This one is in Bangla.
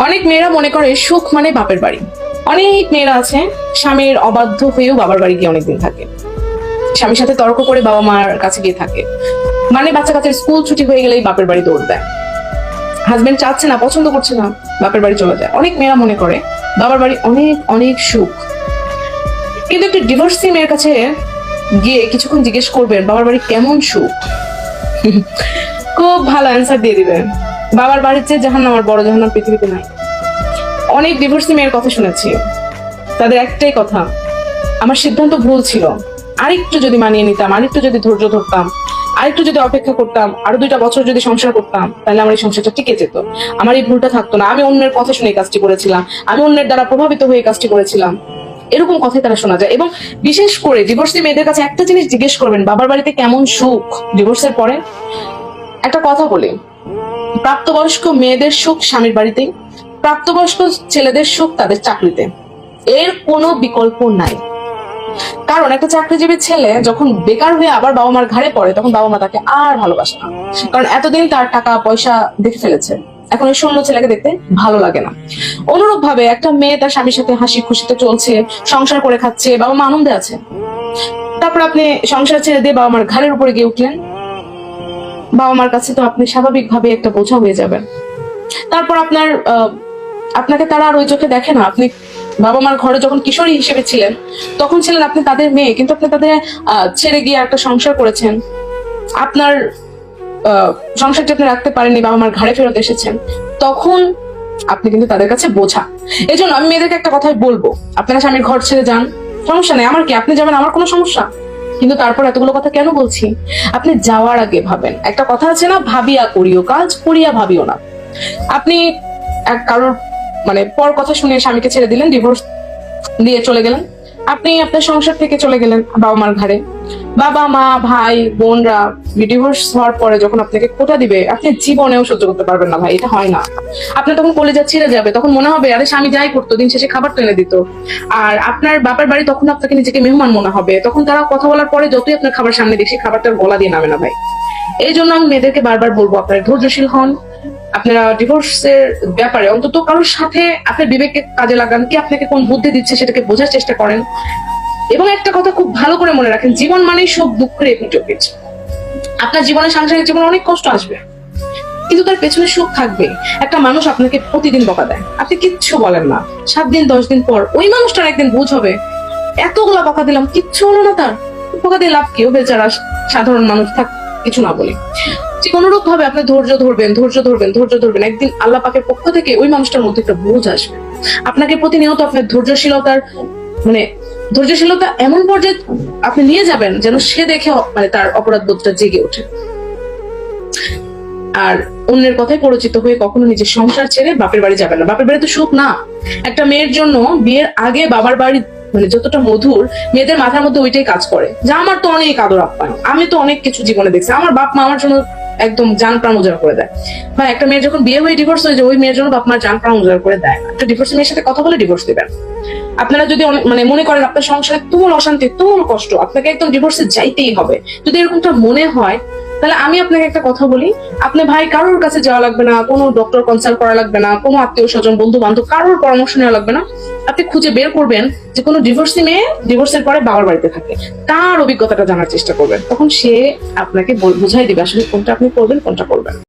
অনেক মেয়েরা মনে করে সুখ মানে বাপের বাড়ি। অনেক মেয়েরা আছে স্বামীর অবাধ্য হয়েও বাবার বাড়ি গিয়ে অনেকদিন থাকে, স্বামীর সাথে তর্ক করে বাবা মার কাছে গিয়ে থাকে, মানে বাচ্চা কাচ্চার স্কুল ছুটি হয়ে গেলেই বাপের বাড়ি দৌড় দেয়। হাজবেন্ড চাচ্ছে না, পছন্দ করছে না, বাপের বাড়ি চলে যায়। অনেক মেয়েরা মনে করে বাবার বাড়ি অনেক অনেক সুখ। কিন্তু একটা ডিভোর্সি মেয়ের কাছে গিয়ে কিছুক্ষণ জিজ্ঞেস করবেন বাবার বাড়ি কেমন সুখ, খুব ভালো অ্যান্সার দিয়ে দিবেন বাবার বাড়ির চেয়ে জাহান্নাম আর বড় জাহান্নাম পৃথিবীতে নাই। অনেক ডিভোর্সি মেয়ের কথা শুনেছি, তাদের একটাই কথা, আমার সিদ্ধান্ত ভুল ছিল, আরেকটু যদি মানিয়ে নিতাম, আরেকটু যদি ধৈর্য ধরতাম, আরেকটু যদি অপেক্ষা করতাম, আরো 2টা বছর যদি সংসার করতাম, তাহলে আমার এই সংসারটা টিকে যেত, আমার এই ভুলটা থাকতো না, আমি অন্যের কথা শুনে কাজটি করেছিলাম, আমি অন্যের দ্বারা প্রভাবিত হয়ে কাজটি করেছিলাম। এরকম কথাই তারা শোনা যায়। এবং বিশেষ করে ডিভোর্সি মেয়েদের কাছে একটা জিনিস জিজ্ঞেস করবেন, বাবার বাড়িতে কেমন সুখ ডিভোর্সের পরে। একটা কথা বলি, প্রাপ্তবয়স্ক মেয়েদের সুখ স্বামীর বাড়িতেই, প্রাপ্তবয়স্ক ছেলেদের সুখ তাদের চাকরিতে, এর কোনো বিকল্প নাই। কারণ একটা চাকরিজীবী ছেলে যখন বেকার হয়ে আবার বাবা মার ঘাড়ে পড়ে, তখন বাবা মা তাকে আর ভালোবাসে না, কারণ এতদিন তার টাকা পয়সা দেখে ফেলেছে, এখন এই শূন্য ছেলেকে দেখতে ভালো লাগে না। অনুরূপ ভাবে একটা মেয়ে তার স্বামীর সাথে হাসি খুশিতে চলছে, সংসার করে খাচ্ছে, বাবা মা আনন্দে আছে, তারপর আপনি সংসার ছেড়ে দিয়ে বাবা মার ঘাড়ের উপরে গিয়ে উঠলেন, বাবা মার কাছে তো আপনি স্বাভাবিকভাবে একটা বোঝা হয়ে যাবেন। তারপর আপনাকে তারা আর ওই চোখে দেখে না। আপনি বাবা মার ঘরে যখন কিশোরী হিসেবে ছিলেন, তখন ছিলেন আপনি তাদের মেয়ে, কিন্তু আপনি তাদের ছেড়ে গিয়ে একটা সংসার করেছেন, আপনার সংসারটি আপনি রাখতে পারেননি, বাবা মার ঘাড়ে ফেরত এসেছেন, তখন আপনি কিন্তু তাদের কাছে বোঝা। এই জন্য আমি মেয়েদেরকে একটা কথাই বলবো, আপনারা স্বামীর ঘর ছেড়ে যান, সমস্যা নেই, আমার কি, আপনি যাবেন, আমার কোনো সমস্যা, কিন্তু তারপর এতগুলো কথা কেন বলছি, আপনি যাওয়ার আগে ভাবেন। একটা কথা আছে না, ভাবিয়া করিও কাজ, করিয়া ভাবিও না। আপনি কারোর পর কথা শুনে স্বামীকে ছেড়ে দিলেন, ডিভোর্স দিয়ে চলে গেলেন, আপনি আপনার সংসার থেকে চলে গেলেন বাবা মার ঘাড়ে। বাবা মা ভাই বোনরা ডিভোর্স হওয়ার পরে যখন আপনাকে খোঁটা দিবে, আপনি জীবনেও সহ্য করতে পারবেন না ভাই, এটা হয় না। আপনার তখন কলেজা ছিঁড়ে যাবে, তখন মনে হবে আরে স্বামী যাই করতো, দিন শেষে খাবার তো এনে দিত। আর আপনার বাবার বাড়ি তখন আপনাকে নিজেকে মেহমান মনে হবে, তখন তারা কথা বলার পরে যতই আপনার খাবার সামনে দেখি, খাবারটার গলা দিয়ে নামে না ভাই। এই জন্য আমি মেয়েদেরকে বারবার বলবো, আপনারা ধৈর্যশীল হন। আপনারা ডিভোর্সের ব্যাপারে অন্তত কারোর সাথে আপনার বিবেককে কাজে লাগান, কি আপনাকে কোন বুদ্ধি দিচ্ছে সেটাকে বোঝার চেষ্টা করেন। এবং একটা কথা খুব ভালো করে মনে রাখেন, জীবন মানেই সব দুঃখের এপিটোপিট। আপনার জীবনে, সাংসারিক জীবনে অনেক কষ্ট আসবে, কিন্তু তার পেছনে সুখ থাকবে। একটা মানুষ আপনাকে প্রতিদিন বকা দেয়, আপনি কিচ্ছু বলেন না, 7 দিন 10 দিন পর ওই মানুষটার একদিন বুঝ হবে, এতগুলা বকা দিলাম কিচ্ছু হলো না, তার বকা দিয়ে লাভ কি, ও বেচারা সাধারণ মানুষ, থাক কিছু না বলি। ঠিক অনুরূপ ভাবে আপনি ধৈর্য ধরবেন, ধৈর্য ধরবেন, ধৈর্য ধরবেন, একদিন আল্লাহ পাকের পক্ষ থেকে ওই মানুষটার মধ্যে একটা বোঝ আসবে। আপনাকে প্রতিনিয়ত আপনার ধৈর্যশীলতা এমন পর্যায়ে আপনি নিয়ে যাবেন যেন সে দেখে তার অপরাধ বোধটা জেগে ওঠে। আর অন্যের কথায় পরিচিত হয়ে কখনো নিজের সংসার ছেড়ে বাপের বাড়ি যাবেন না। বাপের বাড়ি তো সুখ না। একটা মেয়ের জন্য বিয়ের আগে বাবার বাড়ি যতটা মধুর, মেয়েদের মাথার মধ্যে ওইটাই কাজ করে যে আমার তো অনেক আদর আপ্যায়ন, আমি তো অনেক কিছু জীবনে দেখছি, আমার বাপ মা আমার জন্য একদম জান প্রাণ উজাড় করে দেয়। বা একটা মেয়ের যখন বিয়ে হয়ে ডিভোর্স হয়ে যায়, ওই মেয়ের জন্য বাপ মা জান প্রাণ উজাড় করে দেয় না। একটা ডিভোর্স মেয়ের সাথে কথা বলে ডিভোর্স দিবেন। আপনারা যদি মনে করেন আপনার সংসারে তুমুল অশান্তি, তুমুল কষ্ট, আপনাকে একদম ডিভোর্সে যাইতেই হবে, যদি এরকমটা মনে হয়, তাহলে আমি আপনাকে একটা কথা বলি, আপনি ভাই কারোর কাছে যাওয়া লাগবে না, কোনো ডক্টর কনসাল্ট করা লাগবে না, কোনো আত্মীয় স্বজন বন্ধু বান্ধব কারোর পরামর্শ নেওয়া লাগবে না। আপনি খুঁজে বের করবেন যে কোনো ডিভোর্সি মেয়ে ডিভোর্সের পরে বাবার বাড়িতে থাকে, তার অভিজ্ঞতাটা জানার চেষ্টা করবেন, তখন সে আপনাকে বুঝাই দিবে আসলে কোনটা আপনি করবেন, কোনটা করবেন।